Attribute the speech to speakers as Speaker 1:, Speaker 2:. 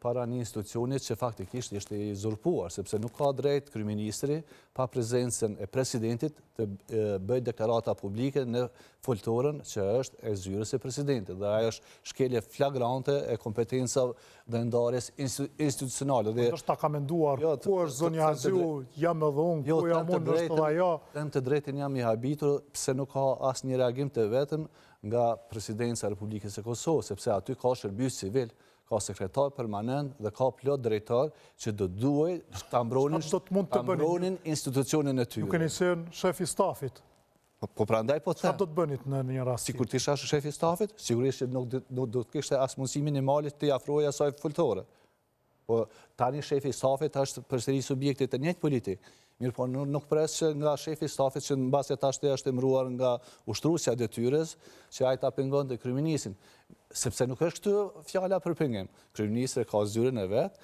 Speaker 1: para një institucionit që faktikisht ishte i uzurpuar, sepse nuk ka drejt kryeministri pa prezencën e presidentit të bëjë deklarata publike në foltorën që është e zyrës e presidentit. Dhe ajo është shkelje flagrante e kompetencave dhe ndarjes institucionale.
Speaker 2: Ndoshta ta ka menduar, ku është zonja Aziu, jam edhe unë, ku jam unë, është edhe ajo.
Speaker 1: Të drejtin jam i habitur, pse nuk ka asnjë një reagim të vetëm nga presidenca e Republikës së Kosovës, sepse aty ka shërbys civil, ka sekretar permanent dhe ka plot drejtar që do duhet ta mbronin institucionin e tyre.
Speaker 2: Ju keni qenë shef i stafit.
Speaker 1: Po prandaj po them.
Speaker 2: Çfarë do të bënit në një rast?
Speaker 1: Sikur të isha shef i stafit, sigurisht që nuk do të kishte as mundësi minimale të afroja asaj foltore. Po tani shefi i stafit është përsëri subjekti të njëjtë politik. Mirë po nuk pres që nga shefi i stafit që mbasi tashti është emëruar nga ushtruesja e detyrës që ai ta pengonte kryeministrin, sepse nuk është këtu fjala për pengim. Kryeministri ka zyrën e vet,